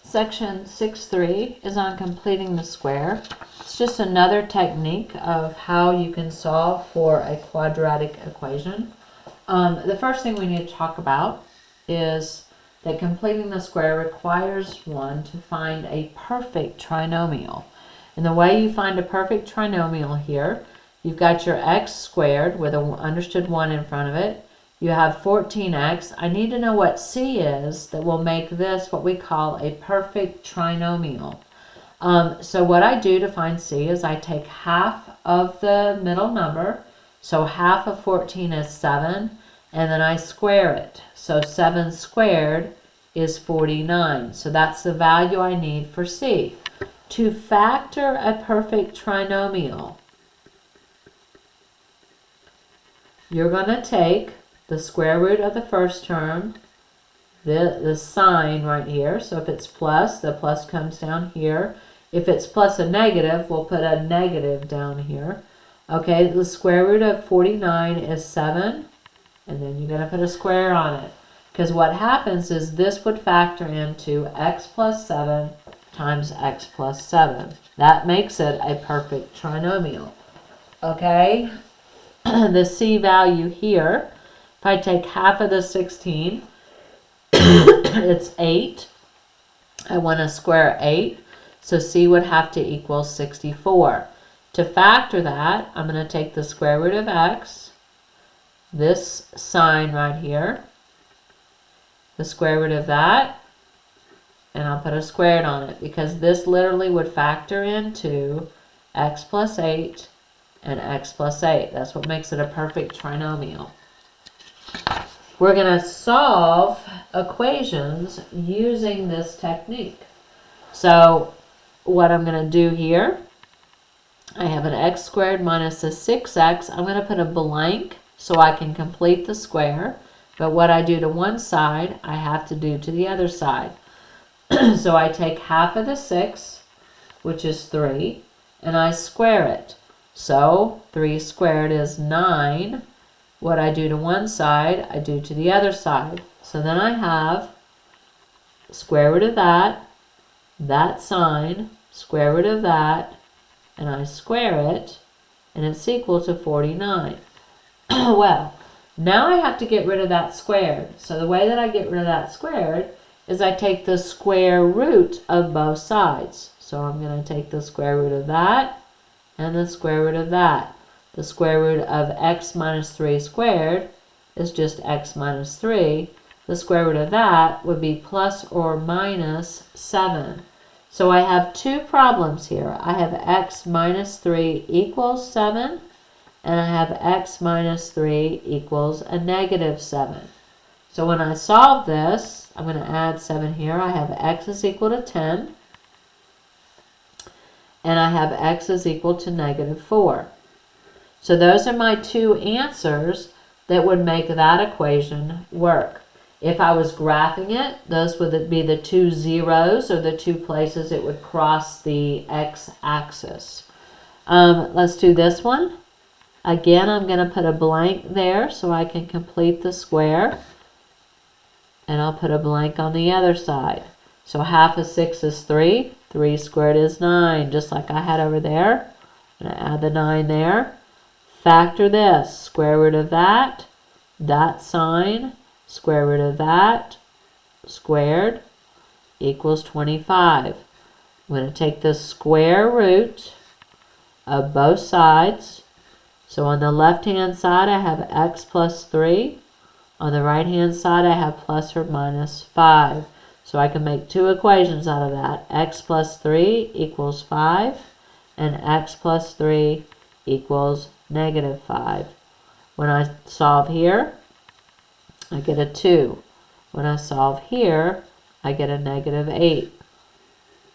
Section 6.3 is on completing the square. It's just another technique of how you can solve for a quadratic equation. The first thing we need to talk about is that completing the square requires one to find a perfect trinomial. And the way you find a perfect trinomial here, you've got your x squared with an understood 1 in front of it. You have 14x. I need to know what c is that will make this what we call a perfect trinomial. So what I do to find c is I take half of the middle number. So half of 14 is 7. And then I square it. So 7 squared is 49. So that's the value I need for c. To factor a perfect trinomial, you're going to take the square root of the first term, the sign right here. So if it's plus, the plus comes down here. If it's plus a negative, we'll put a negative down here. Okay, the square root of 49 is 7. And then you're going to put a square on it. Because what happens is this would factor into x plus 7 times x plus 7. That makes it a perfect trinomial. Okay? The c value here, if I take half of the 16, it's 8. I want to square 8. So c would have to equal 64. To factor that, I'm going to take the square root of x, this sign right here, the square root of that, and I'll put a squared on it because this literally would factor into x plus 8 and x plus 8. That's what makes it a perfect trinomial. We're going to solve equations using this technique. So what I'm going to do here, I have an x squared minus a 6x. I'm going to put a blank so I can complete the square. But what I do to one side, I have to do to the other side. So I take half of the 6, which is 3, and I square it. So 3 squared is 9. What I do to one side, I do to the other side. So then I have square root of that sign, square root of that, and I square it, and it's equal to 49. Well, now I have to get rid of that squared. So the way that I get rid of that squared is I take the square root of both sides. So I'm going to take the square root of that and the square root of that. The square root of x minus 3 squared is just x minus 3. The square root of that would be plus or minus 7. So I have two problems here. I have x minus 3 equals 7. And I have x minus 3 equals a negative 7. So when I solve this, I'm going to add 7 here. I have x is equal to 10. And I have x is equal to negative 4. So those are my two answers that would make that equation work. If I was graphing it, those would be the two zeros or the two places it would cross the x-axis. Let's do this one. Again, I'm going to put a blank there so I can complete the square. And I'll put a blank on the other side. So half of 6 is 3. 3 squared is 9, just like I had over there. I'm going to add the 9 there. Factor this. Square root of that sign, square root of that, squared, equals 25. I'm going to take the square root of both sides. So on the left-hand side, I have x plus 3. On the right-hand side, I have plus or minus 5. So I can make two equations out of that. X plus 3 equals 5, and x plus 3 equals negative 5. When I solve here, I get a 2. When I solve here, I get a negative 8.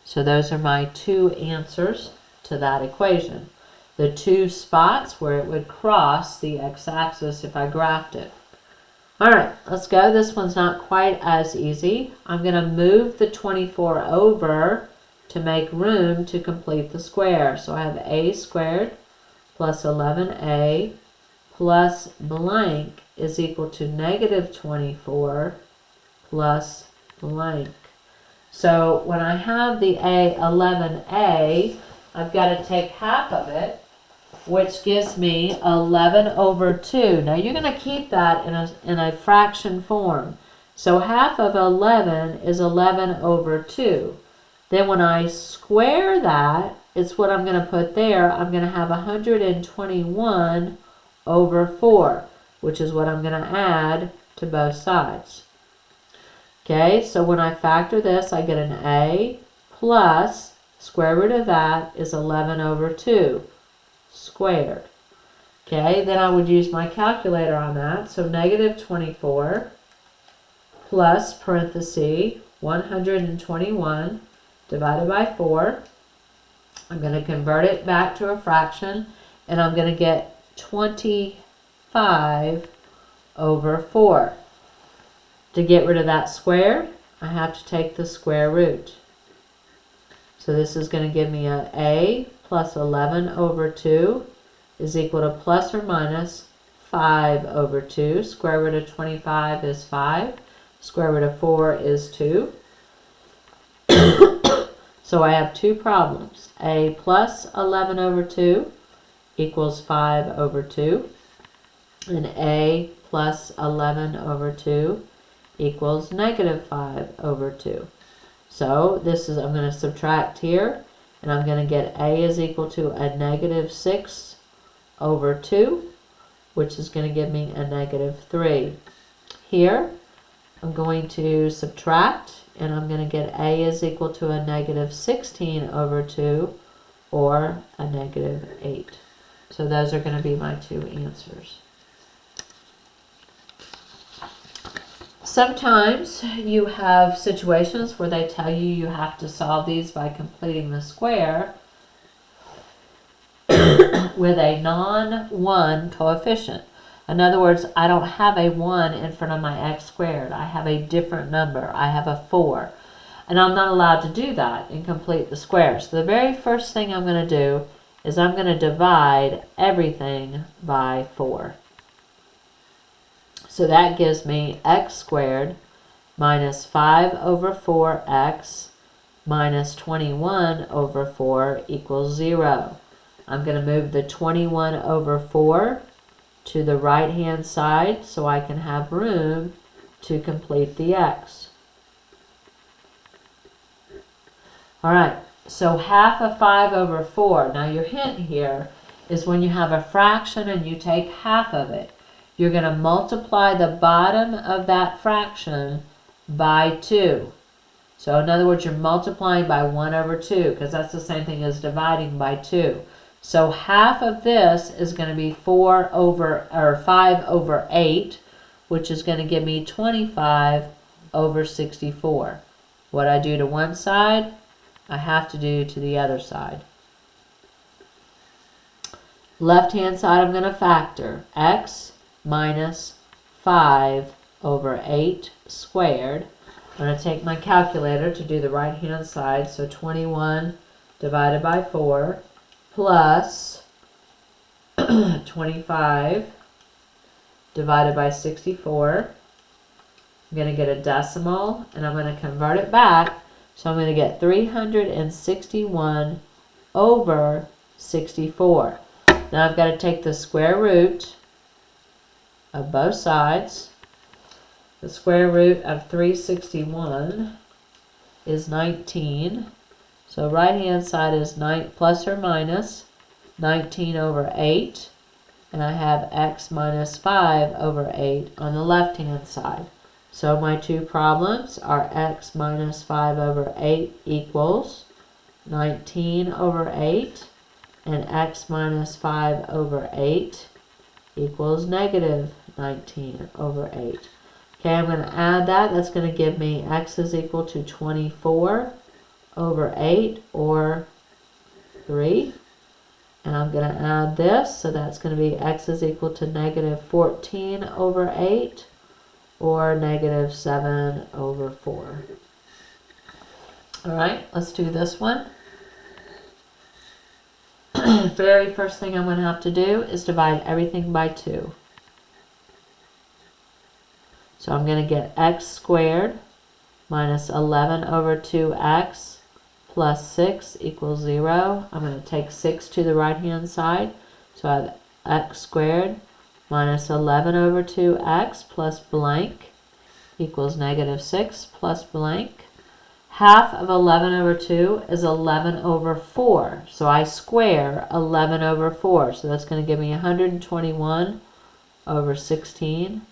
So those are my two answers to that equation. The two spots where it would cross the x-axis if I graphed it. Alright, let's go. This one's not quite as easy. I'm going to move the 24 over to make room to complete the square. So I have a squared plus 11a plus blank is equal to negative 24 plus blank. So when I have the a 11a, I've got to take half of it, which gives me 11 over 2. Now you're going to keep that in a fraction form. So half of 11 is 11 over 2. Then when I square that, it's what I'm going to put there. I'm going to have 121 over 4, which is what I'm going to add to both sides. Okay, so when I factor this, I get an a plus square root of that is 11 over 2 squared. Okay, then I would use my calculator on that. So negative 24 plus parenthesis 121 divided by 4. I'm going to convert it back to a fraction, and I'm going to get 25 over 4. To get rid of that square, I have to take the square root. So this is going to give me a plus 11 over 2 is equal to plus or minus 5 over 2. Square root of 25 is 5. Square root of 4 is 2. So I have two problems. A plus 11 over 2 equals 5 over 2. And a plus 11 over 2 equals negative 5 over 2. So this is, I'm going to subtract here, and I'm going to get a is equal to a negative 6 over 2, which is going to give me a negative 3. Here, I'm going to subtract, and I'm going to get a is equal to a negative 16 over 2, or a negative 8. So those are going to be my two answers. Sometimes you have situations where they tell you you have to solve these by completing the square with a non-1 coefficient. In other words, I don't have a 1 in front of my x squared. I have a different number. I have a 4. And I'm not allowed to do that and complete the square. So the very first thing I'm going to do is I'm going to divide everything by 4. So that gives me x squared minus 5 over 4x minus 21 over 4 equals 0. I'm going to move the 21 over 4 to the right hand side so I can have room to complete the x. Alright, so half of 5 over 4. Now your hint here is when you have a fraction and you take half of it, you're going to multiply the bottom of that fraction by 2. So in other words, you're multiplying by 1 over 2, because that's the same thing as dividing by 2. So half of this is going to be 5 over 8, which is going to give me 25 over 64. What I do to one side, I have to do to the other side. Left hand side, I'm going to factor x minus 5 over 8 squared. I'm going to take my calculator to do the right hand side. So 21 divided by 4 plus 25 divided by 64. I'm going to get a decimal, and I'm going to convert it back. So I'm going to get 361 over 64. Now I've got to take the square root of both sides. The square root of 361 is 19. So right hand side is 9 plus or minus 19 over 8. And I have x minus 5 over 8 on the left hand side. So my two problems are x minus 5 over 8 equals 19 over 8. And x minus 5 over 8 equals negative 19 over 8. Okay, I'm going to add that. That's going to give me x is equal to 24 over 8, or 3. And I'm going to add this, so that's going to be x is equal to negative 14 over 8, or negative 7 over 4. Alright, let's do this one. Very first thing I'm going to have to do is divide everything by 2. So I'm going to get x squared minus 11 over 2x plus 6 equals 0. I'm going to take 6 to the right-hand side. So I have x squared minus 11 over 2x plus blank equals negative 6 plus blank. Half of 11 over 2 is 11 over 4. So I square 11 over 4. So that's going to give me 121 over 16.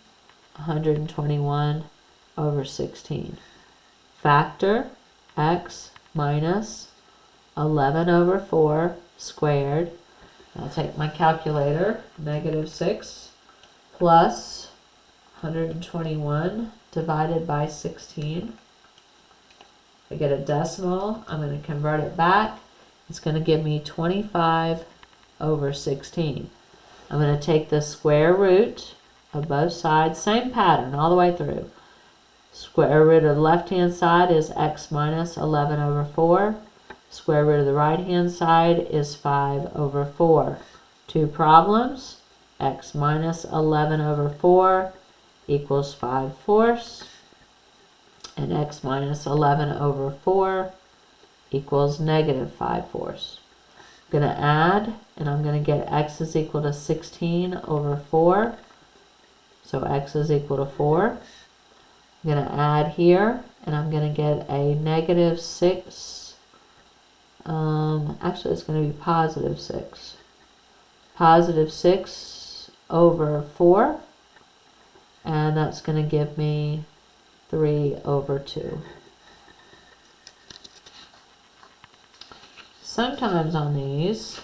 121 over 16. Factor x minus 11 over 4 squared. I'll take my calculator. Negative 6 plus 121 divided by 16. I get a decimal. I'm going to convert it back. It's going to give me 25 over 16. I'm going to take the square root of both sides. Same pattern all the way through. Square root of the left-hand side is x minus 11 over 4. Square root of the right-hand side is 5 over 4. Two problems. X minus 11 over 4 equals 5/4. And x minus 11 over 4 equals negative 5/4. I'm going to add, and I'm going to get x is equal to 16 over 4. So x is equal to 4. I'm going to add here, and I'm going to get a negative 6. Actually, it's going to be positive 6. Positive 6 over 4. And that's going to give me 3 over 2. Sometimes on these,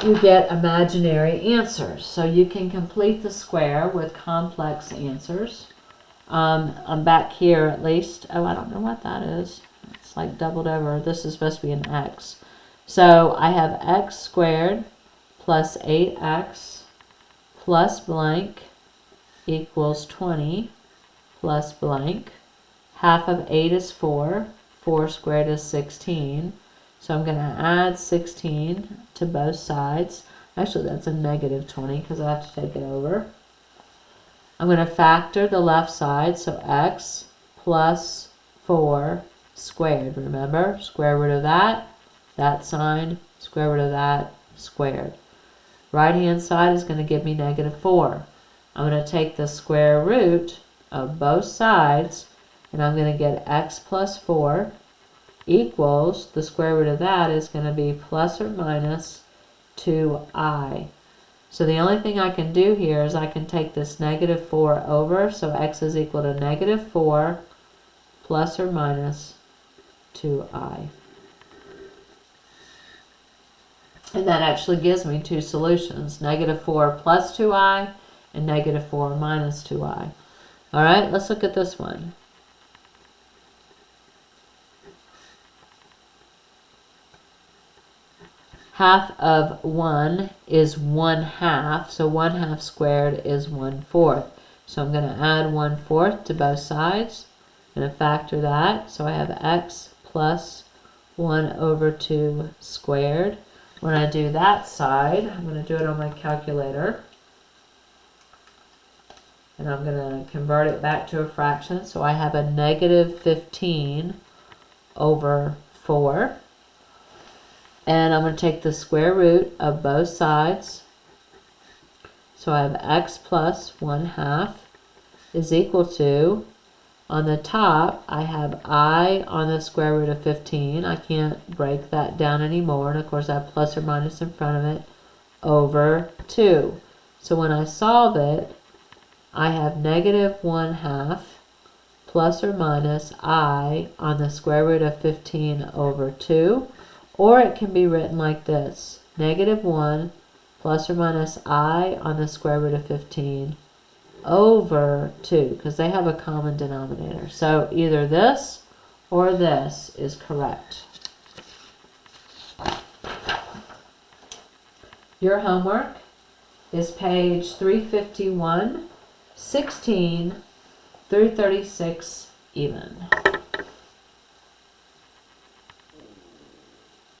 you get imaginary answers. So you can complete the square with complex answers. I'm back here at least. Oh, I don't know what that is. It's like doubled over. This is supposed to be an x. So I have x squared plus 8x plus blank equals 20 plus blank. Half of 8 is 4. 4 squared is 16. So I'm going to add 16 to both sides. Actually, that's a negative 20 because I have to take it over. I'm going to factor the left side, so x plus 4 squared. Remember, square root of that sign, square root of that, squared. Right-hand side is going to give me negative 4. I'm going to take the square root of both sides, and I'm going to get x plus 4 equals, the square root of that is going to be plus or minus 2i. So the only thing I can do here is I can take this negative 4 over, so x is equal to negative 4 plus or minus 2i. And that actually gives me two solutions, negative 4 plus 2i and negative 4 minus 2i. All right, let's look at this one. Half of 1 is 1/2, so 1/2 squared is 1/4. So I'm going to add 1/4 to both sides. I'm going to factor that, so I have x plus 1 over 2 squared. When I do that side, I'm going to do it on my calculator. And I'm going to convert it back to a fraction, so I have a negative 15 over 4. And I'm going to take the square root of both sides. So I have x plus 1/2 is equal to, on the top, I have I on the square root of 15. I can't break that down anymore. And of course I have plus or minus in front of it, over 2. So when I solve it, I have negative 1/2 plus or minus I on the square root of 15 over 2. Or it can be written like this, negative 1 plus or minus I on the square root of 15 over 2, because they have a common denominator. So either this or this is correct. Your homework is page 351, 16 through 36 even.